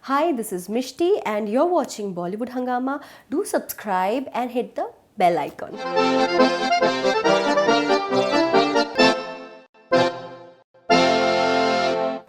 Hi, this is Mishti and you're watching Bollywood Hungama. Do subscribe and hit the bell icon.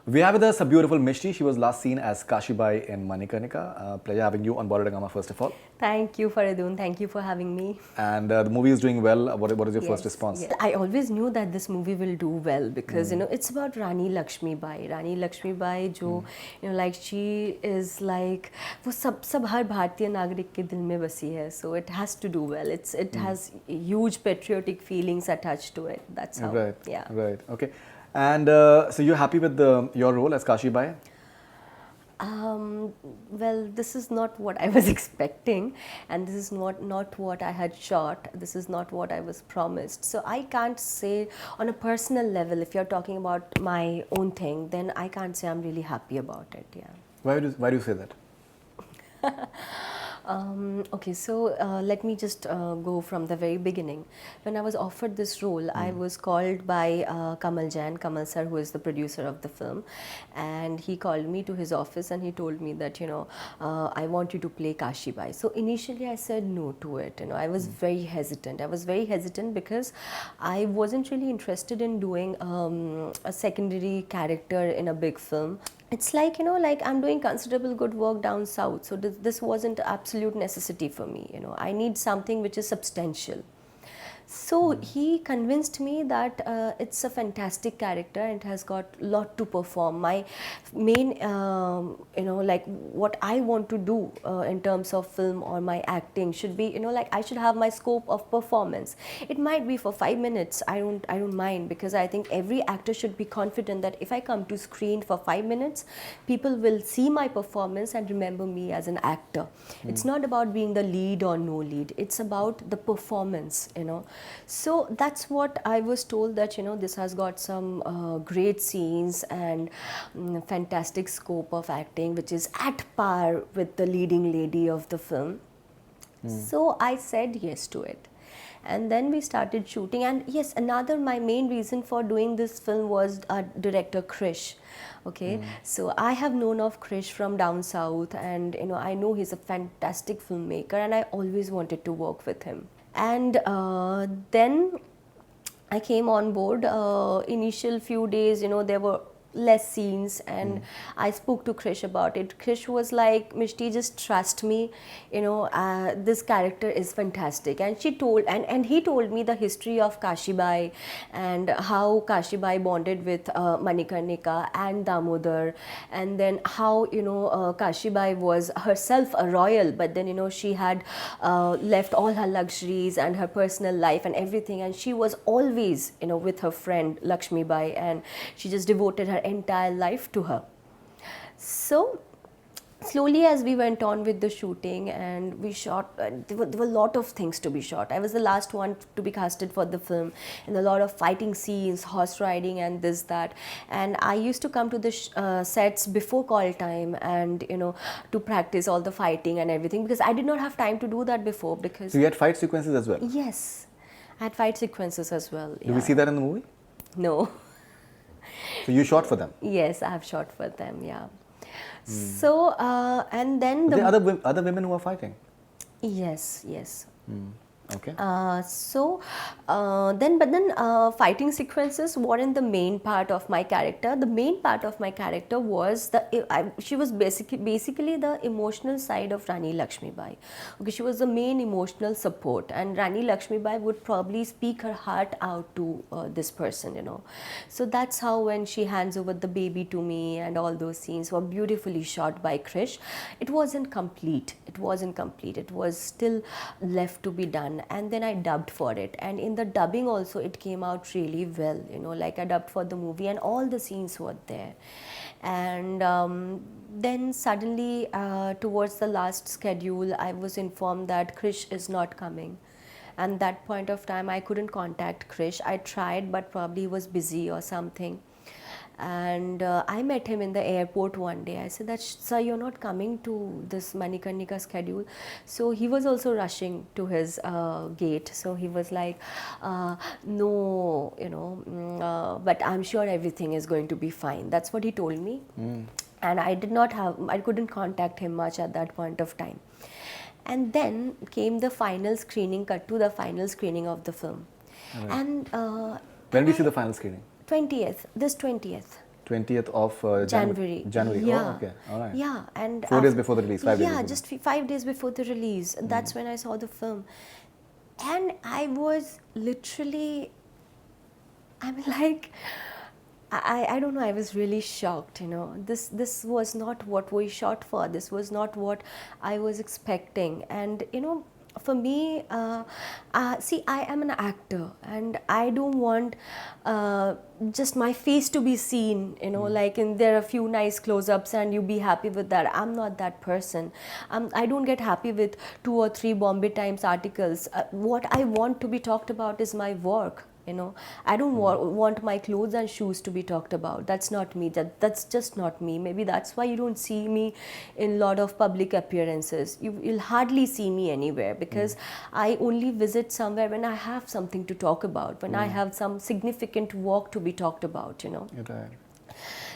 We have with us a beautiful Mishti. She was last seen as Kashibai in Manikarnika. Pleasure having you on Bollywood Hungama first of all. Thank you, Faridoon. Thank you for having me. And the movie is doing well. What is your first response? Yes. I always knew that this movie will do well because it's about Rani Lakshmibai. Rani Lakshmibai, जो like she is like वो सब हर भारतीय नागरिक के दिल में बसी है. So it has to do well. It has huge patriotic feelings attached to it. That's how. Right. Yeah. Right. Okay. And so you're happy with your role as Kashibai? Well, this is not what I was expecting, and this is not what I had shot. This is not what I was promised. So I can't say on a personal level, if you're talking about my own thing, then I can't say I'm really happy about it. Yeah. Why do you say that? Okay, so let me just go from the very beginning. When I was offered this role, I was called by Kamal sir, who is the producer of the film, and he called me to his office and he told me that, I want you to play Kashibai. So initially I said no to it. I was very hesitant. I was very hesitant because I wasn't really interested in doing a secondary character in a big film. It's like, like I'm doing considerable good work down south, so this wasn't absolute necessity for me. I need something which is substantial. So he convinced me that it's a fantastic character and it has got a lot to perform. My main, like what I want to do in terms of film or my acting should be, like I should have my scope of performance. It might be for 5 minutes. I don't mind, because I think every actor should be confident that if I come to screen for 5 minutes, people will see my performance and remember me as an actor. It's not about being the lead or no lead. It's about the performance, So that's what I was told, that this has got some great scenes and fantastic scope of acting, which is at par with the leading lady of the film. So I said yes to it. And then we started shooting, and yes, my main reason for doing this film was director Krish. Okay, so I have known of Krish from down south, and I know he's a fantastic filmmaker, and I always wanted to work with him. And then I came on board. Initial few days, there were less scenes, and I spoke to Krish about it. Krish was like, Mishti, just trust me, this character is fantastic. And she told, and he told me the history of Kashibai and how Kashibai bonded with Manikarnika and Damodar, and then how Kashibai was herself a royal, but then she had left all her luxuries and her personal life and everything, and she was always with her friend Lakshmibai, and she just devoted her entire life to her. So slowly, as we went on with the shooting and we shot, there were a lot of things to be shot. I was the last one to be casted for the film, and a lot of fighting scenes, horse riding and this, that. And I used to come to the sets before call time and, to practice all the fighting and everything, because I did not have time to do that before. Because So you had fight sequences as well? Yes, I had fight sequences as well. Do we see that in the movie? No. So you shot for them? Yes, I have shot for them, yeah. So, and then Are there other women who are fighting? Yes, yes. Okay. Then fighting sequences weren't the main part of my character. The main part of my character was she was basically the emotional side of Rani Lakshmibai. Okay, she was the main emotional support, and Rani Lakshmibai would probably speak her heart out to this person, So that's how, when she hands over the baby to me, and all those scenes were beautifully shot by Krish. It wasn't complete. It was still left to be done. And then I dubbed for it, and in the dubbing also it came out really well, like I dubbed for the movie and all the scenes were there. And then suddenly towards the last schedule, I was informed that Krish is not coming. And that point of time I couldn't contact Krish. I tried, but probably he was busy or something. And I met him in the airport one day. I said that, sir, you're not coming to this Manikarnika schedule. So he was also rushing to his gate. So he was like, no, but I'm sure everything is going to be fine. That's what he told me. and I couldn't contact him much at that point of time. And then came the final screening, cut to the final screening of the film. Right. And When we see the final screening? 20th, this 20th. 20th of January. January. Yeah. Oh, okay. All right. Yeah, and 4 days before the release, 5 days yeah, before. just 5 days before the release. That's when I saw the film, and I was literally, I'm like, I don't know, I was really shocked, you know. This was not what we shot for. This was not what I was expecting. And, you know, for me, see, I am an actor and I don't want just my face to be seen, you know, like there are a few nice close-ups and you be happy with that. I'm not that person. I don't get happy with 2 or 3 Bombay Times articles. What I want to be talked about is my work. You know, I don't want my clothes and shoes to be talked about. That's not me. That's just not me. Maybe that's why you don't see me in a lot of public appearances. You'll hardly see me anywhere, because I only visit somewhere when I have something to talk about, when I have some significant work to be talked about, you know. Right.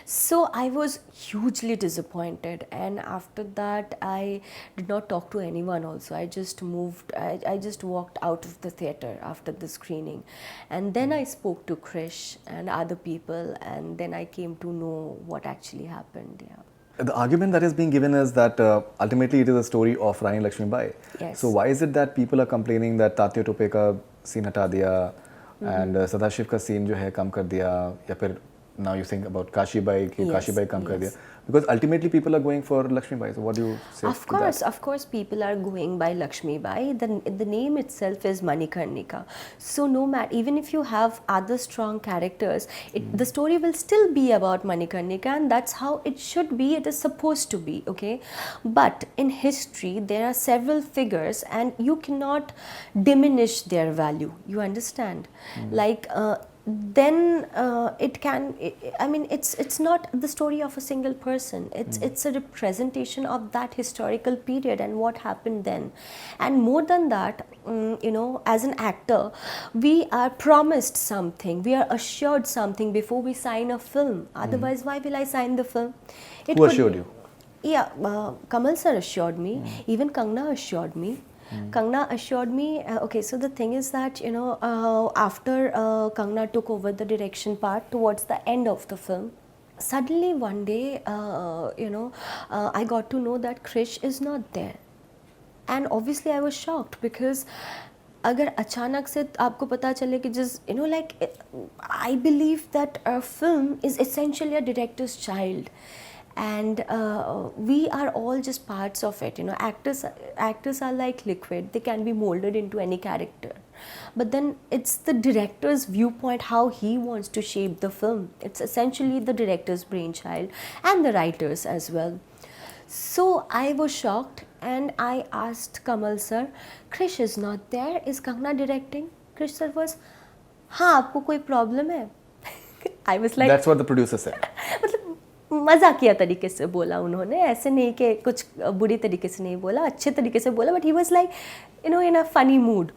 So I was hugely disappointed, and after that I did not talk to anyone also. I just moved, I just walked out of the theatre after the screening, and then I spoke to Krish and other people, and then I came to know what actually happened. Yeah. The argument that is being given is that ultimately it is a story of Rani Lakshmibai. Yes. So why is it that people are complaining that Tatya Tope ka scene hata diya and Sadashiv ka scene jo hai kam kar diya, ya phir now you think about Kashibai ki Kashibai kam kar diya, because ultimately people are going for Lakshmibai. So what do you say Of to that? of course, people are going by Lakshmibai. The name itself is Manikarnika. So no matter, even if you have other strong characters, the story will still be about Manikarnika, and that's how it should be. It is supposed to be, okay? But in history, there are several figures, and you cannot diminish their value. You understand? Like. Then it can. I mean, it's not the story of a single person. It's a representation of that historical period and what happened then. And more than that, you know, as an actor, we are promised something. We are assured something before we sign a film. Otherwise, why will I sign the film? Who assured you? Yeah, Kamal sir assured me. Even Kangana assured me. Kangana assured me, okay, so the thing is that, you know, after Kangana took over the direction part towards the end of the film, suddenly one day, you know, I got to know that Krish is not there. And obviously I was shocked, because अगर अचानक से आपको पता चले कि just, you know, like, I believe that a film is essentially a director's child. And we are all just parts of it, you know. Actors are like liquid. They can be molded into any character, but then it's the director's viewpoint, how he wants to shape the film. It's essentially the director's brainchild, and the writers as well. So I was shocked, and I asked Kamal sir, Krish is not there, is Kangana directing? Krish sir was, हाँ आपको कोई problem है? I was like, That's what the producer said. मजाकिया तरीके से बोला उन्होंने, ऐसे नहीं कि कुछ बुरी तरीके से नहीं बोला, अच्छे तरीके से बोला, but he was like, you know, in a funny mood.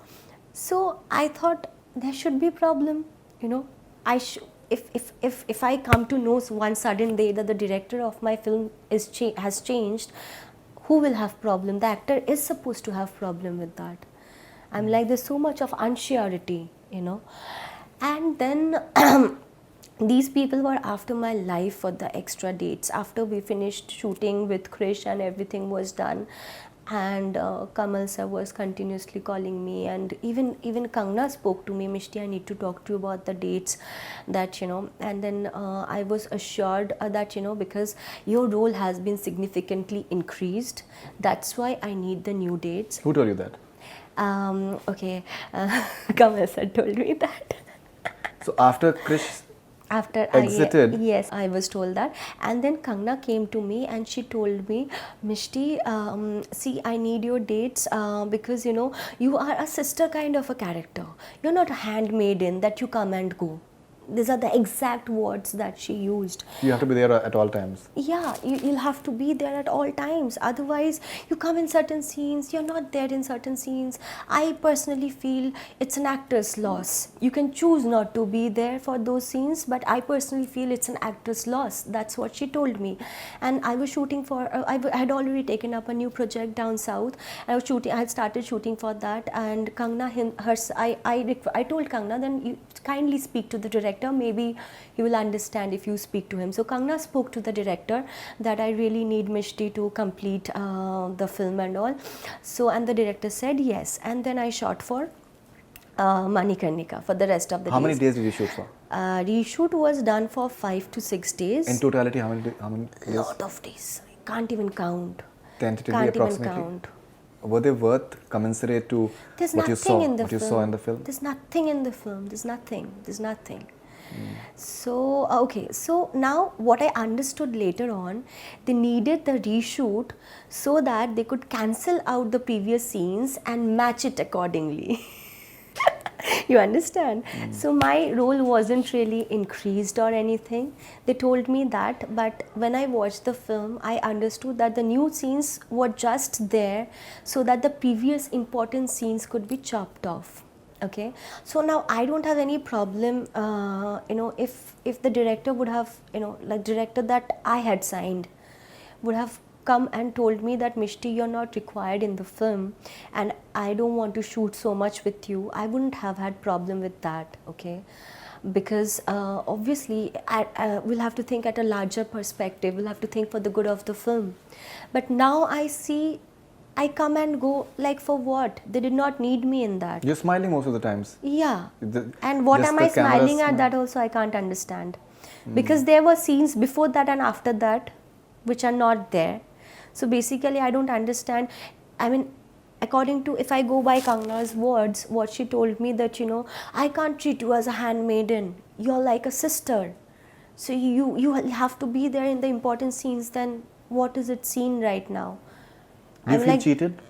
So I thought there should be a problem, you know. If I come to know one sudden day that the director of my film has changed, who will have problem? The actor is supposed to have problem with that. I'm like, there's so much of unsurety, you know. And then these people were after my life for the extra dates. After we finished shooting with Krish and everything was done, and Kamal sir was continuously calling me, and even Kangana spoke to me, Mishti, I need to talk to you about the dates, that, you know. And then I was assured that, you know, because your role has been significantly increased, that's why I need the new dates. Who told you that? Okay, Kamal sir told me that. So after Krish After exited? yes, I was told that. And then Kangana came to me and she told me, Mishti, see, I need your dates because, you know, you are a sister kind of a character. You're not a handmaiden that you come and go. these are the exact words that she used. You have to be there at all times. Yeah, you'll have to be there at all times. Otherwise, you come in certain scenes, you're not there in certain scenes. I personally feel it's an actor's loss. You can choose not to be there for those scenes, but I personally feel it's an actor's loss. That's what she told me. And I was shooting for, I had already taken up a new project down south. I had started shooting for that, and Kangana, I told Kangana, then you kindly speak to the director, maybe he will understand if you speak to him. So Kangana spoke to the director that I really need Mishti to complete the film and all. So, and the director said yes, and then I shot for Manikarnika for the rest of the days. How many days did you shoot for? Reshoot was done for 5 to 6 days. In totality, how many days? Lot of days. I can't even count. Tentatively, Can't approximately. even count. Were they worth commensurate to There's what you nothing saw? in the What film. you saw in the film? There's nothing in the film. There's nothing. There's nothing. So, okay, so now what I understood later on, they needed the reshoot so that they could cancel out the previous scenes and match it accordingly. You understand? So my role wasn't really increased or anything. They told me that, but when I watched the film, I understood that the new scenes were just there so that the previous important scenes could be chopped off. Okay, so now I don't have any problem, if the director would have, like director that I had signed would have come and told me that Mishti, you're not required in the film and I don't want to shoot so much with you, I wouldn't have had problem with that, okay? Because obviously we'll have to think at a larger perspective, we'll have to think for the good of the film. But now I see, I come and go, like for what? They did not need me in that. You're smiling most of the times. Yeah. And what am I smiling at, that also I can't understand. Because there were scenes before that and after that which are not there. So basically I don't understand. I mean, according to, if I go by Kangana's words, what she told me that, I can't treat you as a handmaiden. You're like a sister. So you have to be there in the important scenes. Then what is it seen right now? Do you feel cheated?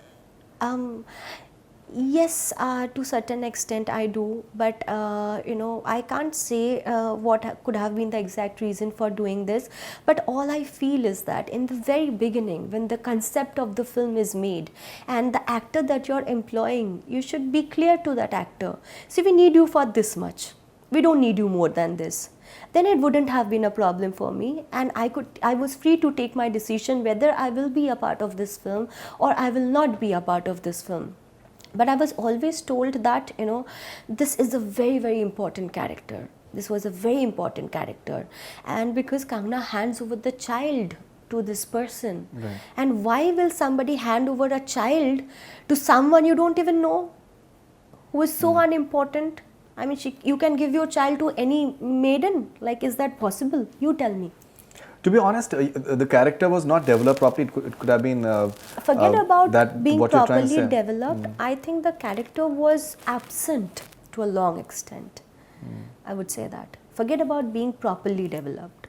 Yes, to certain extent I do, but I can't say what could have been the exact reason for doing this. But all I feel is that in the very beginning, when the concept of the film is made and the actor that you're employing, you should be clear to that actor. See, we need you for this much. We don't need you more than this. Then it wouldn't have been a problem for me, and I was free to take my decision whether I will be a part of this film or I will not be a part of this film. But I was always told that, this is a very, very important character. This was a very important character. And because Kangana hands over the child to this person. Right. And why will somebody hand over a child to someone you don't even know, who is so unimportant? I mean, you can give your child to any maiden. Like, is that possible? You tell me. To be honest, the character was not developed properly. It could have been... Forget about being properly developed. I think the character was absent to a long extent. I would say that. Forget about being properly developed.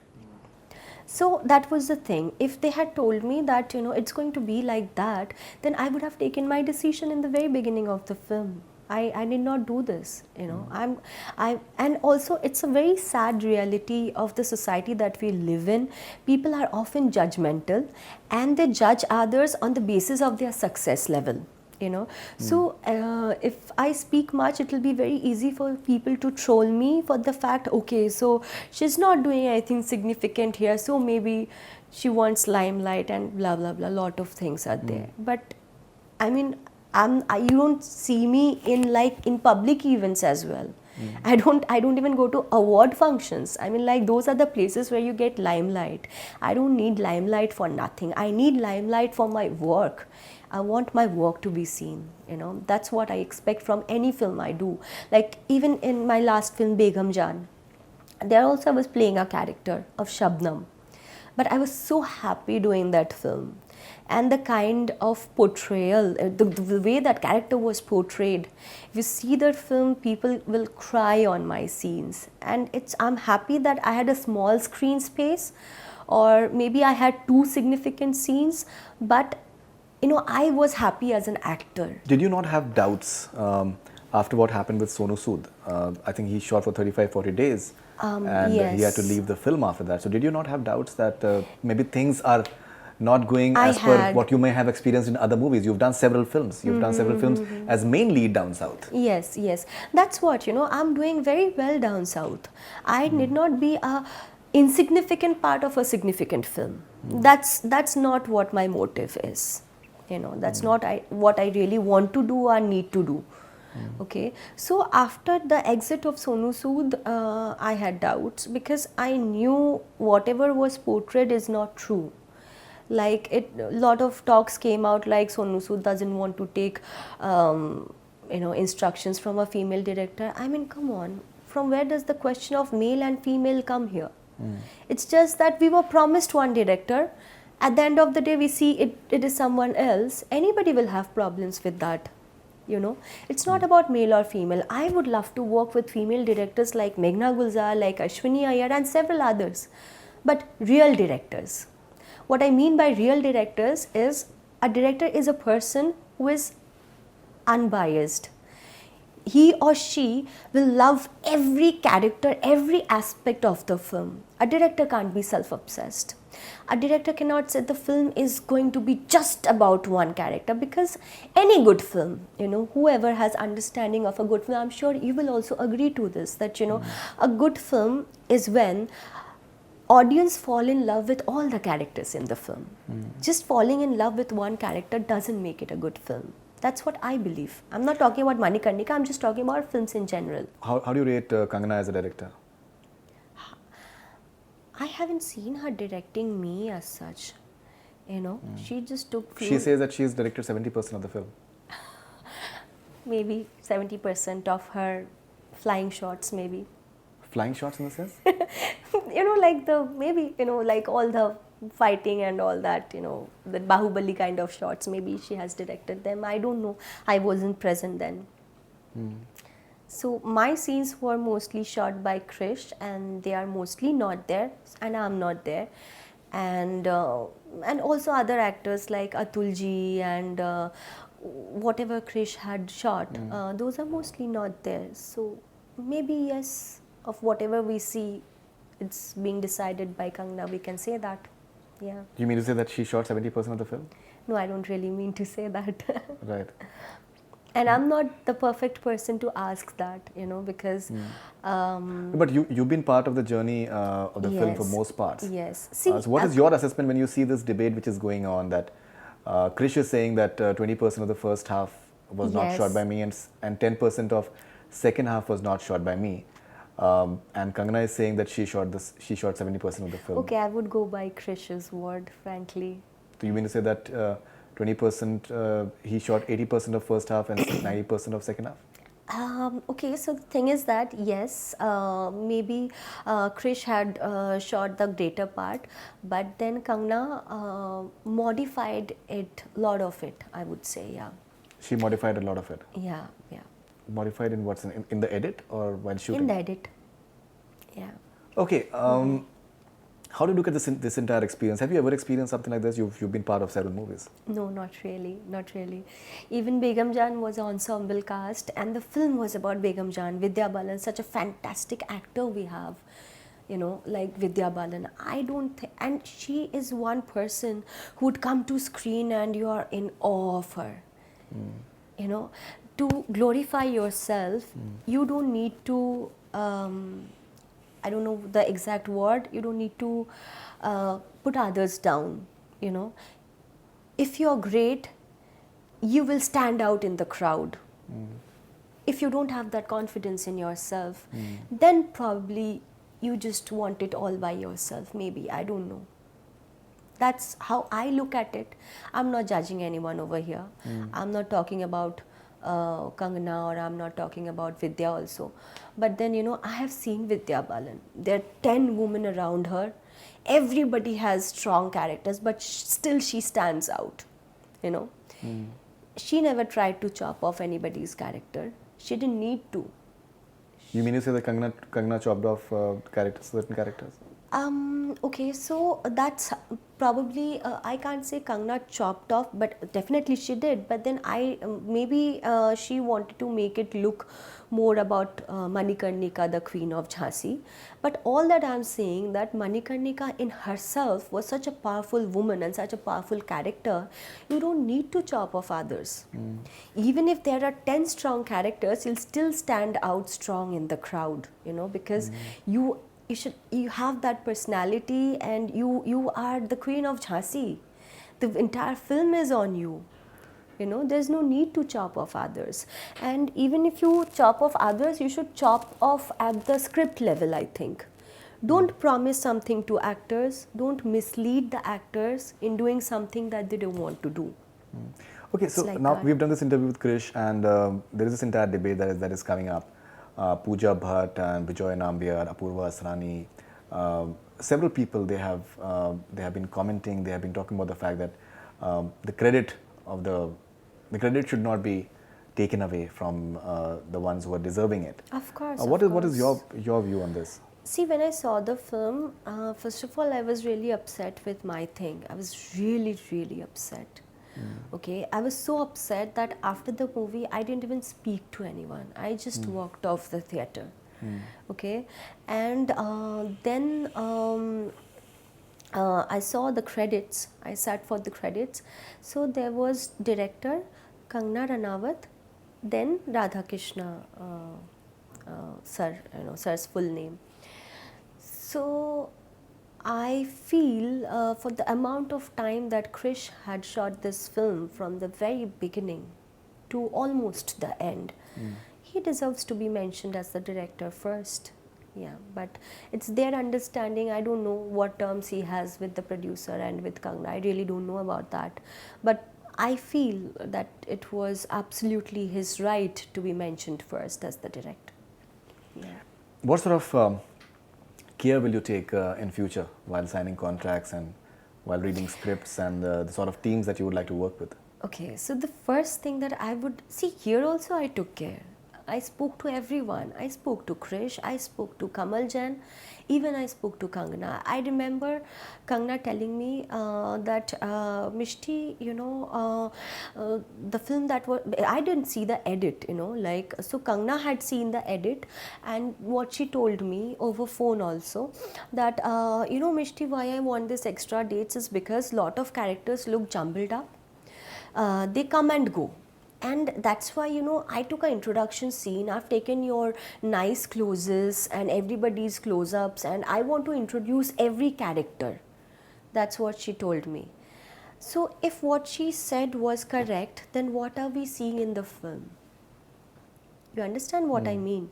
So that was the thing. If they had told me that, it's going to be like that, then I would have taken my decision in the very beginning of the film. I did not do this, and also it's a very sad reality of the society that we live in. People are often judgmental and they judge others on the basis of their success level, So if I speak much, it will be very easy for people to troll me for the fact, okay, so she's not doing anything significant here, so maybe she wants limelight and blah, blah, blah, lot of things are there. But I mean, you don't see me in public events as well. I don't even go to award functions. I mean, like, those are the places where you get limelight. I don't need limelight for nothing. I need limelight for my work. I want my work to be seen, That's what I expect from any film I do. Like, even in my last film, Begum Jaan, there also I was playing a character of Shabnam. But I was so happy doing that film. And the kind of portrayal, the way that character was portrayed, if you see that film, people will cry on my scenes. And I'm happy that I had a small screen space, or maybe I had 2 significant scenes, but I was happy as an actor. Did you not have doubts after what happened with Sonu Sood? I think he shot for 35-40 days. and he had to Yes. leave the film after that. So did you not have doubts that maybe things are not going I as per had. what you may have experienced in other movies? You've done several films. You've done several films as main lead down south. Yes, yes. That's what, I'm doing very well down south. I need not be a insignificant part of a significant film. That's not what my motive is. That's not what I really want to do or need to do. Okay. So after the exit of Sonu Sood, I had doubts because I knew whatever was portrayed is not true. Like a lot of talks came out like Sonu Sood doesn't want to take instructions from a female director. I mean, come on, from where does the question of male and female come here? It's just that we were promised one director. At the end of the day, we see it is someone else. Anybody will have problems with that. It's not about male or female. I would love to work with female directors like Meghna Gulzar, like Ashwini Iyer and several others, but real directors. What I mean by real directors is a director is a person who is unbiased. He or she will love every character, every aspect of the film. A director can't be self-obsessed. A director cannot say the film is going to be just about one character, because any good film, whoever has understanding of a good film, I'm sure you will also agree to this, that, a good film is when audience fall in love with all the characters in the film. Just falling in love with one character doesn't make it a good film. That's what I believe. I'm not talking about Manikarnika, I'm just talking about films in general. How do you rate Kangana as a director? I haven't seen her directing me as such. She just took She says that she's directed 70% of the film. maybe 70% of her flying shots, maybe. Flying shots in the sense? like all the fighting and all that, the Bahubali kind of shots, maybe she has directed them. I don't know. I wasn't present then. So my scenes were mostly shot by Krish, and they are mostly not there, and I'm not there. And also other actors like Atulji and whatever Krish had shot, those are mostly not there. So maybe yes, of whatever we see, it's being decided by Kangana, we can say that. Yeah. You mean to say that she shot 70% of the film? No, I don't really mean to say that. Right. And I'm not the perfect person to ask that, because... But you've been part of the journey of the film for most parts. Yes. So what is your assessment when you see this debate which is going on, that Krish is saying that 20% of the first half was not shot by me, and 10% of second half was not shot by me. And Kangana is saying that she shot 70% of the film. Okay, I would go by Krish's word, frankly. So you mean to say that 20% he shot 80% of first half and 90% of second half? Okay, so the thing is that yes, maybe Krish had shot the greater part, but then Kangana modified it, lot of it, I would say, yeah. She modified a lot of it? Yeah. Modified in what sense? In the edit or while shooting? In the edit, yeah. Okay, how do you look at this entire experience? Have you ever experienced something like this? You've been part of several movies. No, not really. Even Begum Jaan was an ensemble cast, and the film was about Begum Jaan. Vidya Balan, such a fantastic actor we have, like Vidya Balan. I don't think, and she is one person who would come to screen and you are in awe of her. To glorify yourself, you don't need to, I don't know the exact word, you don't need to put others down, If you're great, you will stand out in the crowd. If you don't have that confidence in yourself, then probably you just want it all by yourself, maybe, I don't know. That's how I look at it. I'm not judging anyone over here. I'm not talking about Kangana, or I'm not talking about Vidya also. But then, I have seen Vidya Balan. There are 10 women around her. Everybody has strong characters, but still she stands out, She never tried to chop off anybody's character. She didn't need to. You mean to say that Kangana chopped off certain characters? Okay, so that's probably I can't say Kangana chopped off, but definitely she did. But then maybe she wanted to make it look more about Manikarnika, the Queen of Jhansi. But all that I'm saying that Manikarnika in herself was such a powerful woman and such a powerful character. You don't need to chop off others. Even if there are 10 strong characters, you'll still stand out strong in the crowd. Because you have that personality, and you are the Queen of Jhansi. The entire film is on you. There's no need to chop off others. And even if you chop off others, you should chop off at the script level, I think. Don't promise something to actors. Don't mislead the actors in doing something that they don't want to do. Okay, It's so like now that. we've done this interview with Krish, and there is this entire debate that is coming up. Pooja Bhatt and Bijoy Nambiar, Apurva Asrani, several people they have been commenting. They have been talking about the fact that the credit should not be taken away from the ones who are deserving it. Of course, What is your view on this? See, when I saw the film, first of all, I was really upset with my thing. I was really, really upset. Okay, I was so upset that after the movie, I didn't even speak to anyone. I just walked off the theater. Okay, and then I saw the credits. I sat for the credits. So there was director Kangana Ranaut, then Radha Krishna sir, sir's full name. So I feel for the amount of time that Krish had shot this film from the very beginning to almost the end, he deserves to be mentioned as the director first. Yeah, but it's their understanding. I don't know what terms he has with the producer and with Kangana. I really don't know about that. But I feel that it was absolutely his right to be mentioned first as the director. Yeah. What sort of care will you take in future while signing contracts and while reading scripts, and the sort of teams that you would like to work with? Okay, so the first thing that I would see here also, I took care. I spoke to everyone. I spoke to Krish, I spoke to Kamal Jain, even I spoke to Kangana. I remember Kangana telling me that Mishti, the film that was, I didn't see the edit, so Kangana had seen the edit, and what she told me over phone also, that, Mishti, why I want this extra dates is because lot of characters look jumbled up. They come and go, and that's why I took an introduction scene. I've taken your nice closes and everybody's close-ups, and I want to introduce every character. That's what she told me. So if what she said was correct, then what are we seeing in the film? You understand what I mean?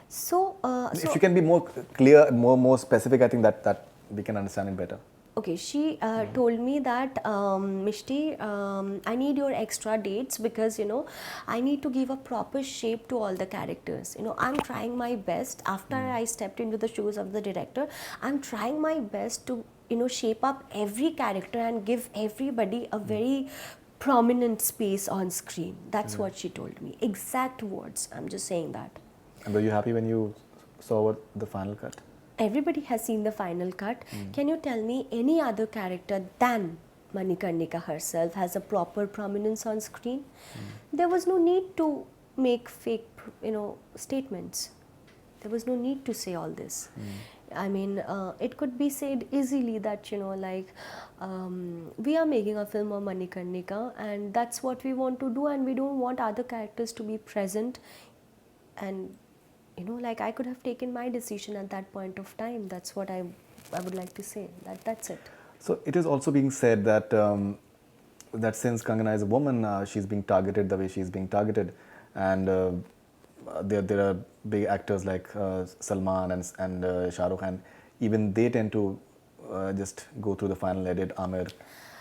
So If you can be more clear, more specific, I think that we can understand it better. Okay, she told me that, Mishti, I need your extra dates because, I need to give a proper shape to all the characters. I'm trying my best. After I stepped into the shoes of the director, I'm trying my best to, shape up every character and give everybody a very prominent space on screen. That's what she told me. Exact words. I'm just saying that. And were you happy when you saw the final cut? Everybody has seen the final cut. Can you tell me any other character than Manikarnika herself has a proper prominence on screen? There was no need to make fake, statements. There was no need to say all this. I mean, it could be said easily that, we are making a film of Manikarnika, and that's what we want to do, and we don't want other characters to be present. And I could have taken my decision at that point of time. That's what I would like to say. That's it. So it is also being said that that since Kangana is a woman, she's being targeted the way she's being targeted, and there are big actors like Salman and Shah Rukh Khan. Even they tend to just go through the final edit, Amir,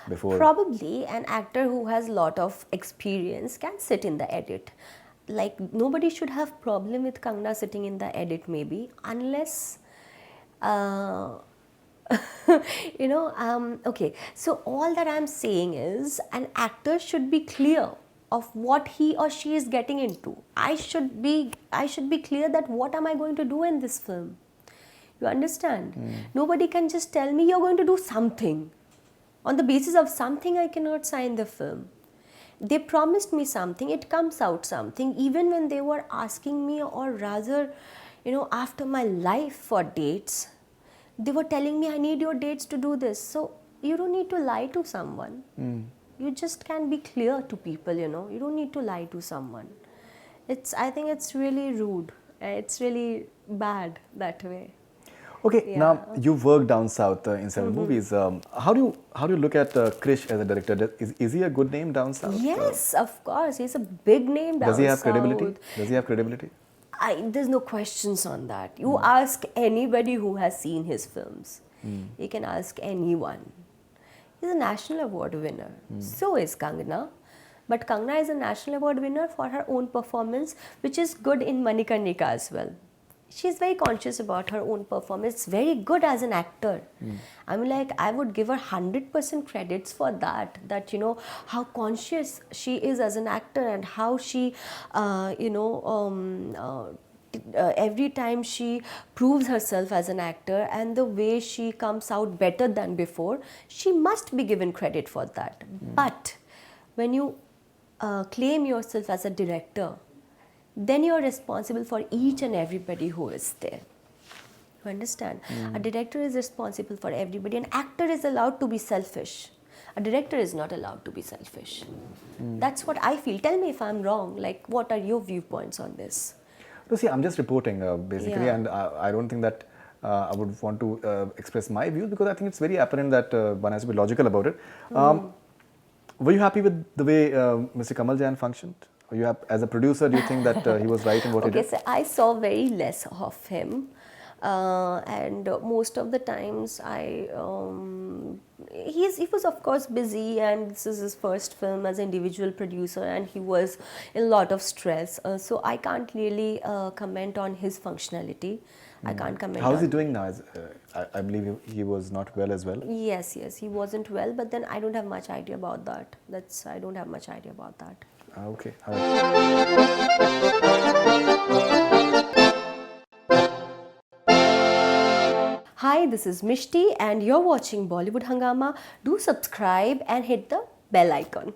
before. Probably an actor who has a lot of experience can sit in the edit. Like, nobody should have problem with Kangana sitting in the edit, maybe, unless okay, so all that I'm saying is an actor should be clear of what he or she is getting into. I should be clear that what am I going to do in this film. You understand? Nobody can just tell me you're going to do something. On the basis of something, I cannot sign the film. They promised me something, it comes out something. Even when they were asking me, or rather, after my life for dates, they were telling me, I need your dates to do this. So you don't need to lie to someone. You just can be clear to people, You don't need to lie to someone. I think it's really rude. It's really bad that way. Okay, Yeah. now you've worked down south in several movies. How do you look at Krish as a director? Is he a good name down south? Yes, of course. He's a big name down Does he have south. credibility? Does he have credibility? There's no questions on that. You ask anybody who has seen his films. You can ask anyone. He's a national award winner. So is Kangana. But Kangana is a national award winner for her own performance, which is good in Manikarnika as well. She's very conscious about her own performance. It's very good as an actor. I would give her 100% credits for that. That, how conscious she is as an actor, and how she, every time she proves herself as an actor, and the way she comes out better than before, she must be given credit for that. But when you claim yourself as a director, then you're responsible for each and everybody who is there. You understand? A director is responsible for everybody. An actor is allowed to be selfish. A director is not allowed to be selfish. That's what I feel. Tell me if I'm wrong. Like, what are your viewpoints on this? No, see, I'm just reporting basically, Yeah. and I don't think that I would want to express my views, because I think it's very apparent that one has to be logical about it. Were you happy with the way Mr. Kamal Jain functioned? As a producer, do you think that he was right in what he did? Okay, so I saw very less of him. And most of the times he was of course busy, and this is his first film as an individual producer, and he was in a lot of stress. So I can't really comment on his functionality. I can't comment. How is he doing now? I believe he was not well as well. Yes, he wasn't well, but then I don't have much idea about that. I don't have much idea about that. Okay. All right. Hi, this is Mishti, and you're watching Bollywood Hungama. Do subscribe and hit the bell icon.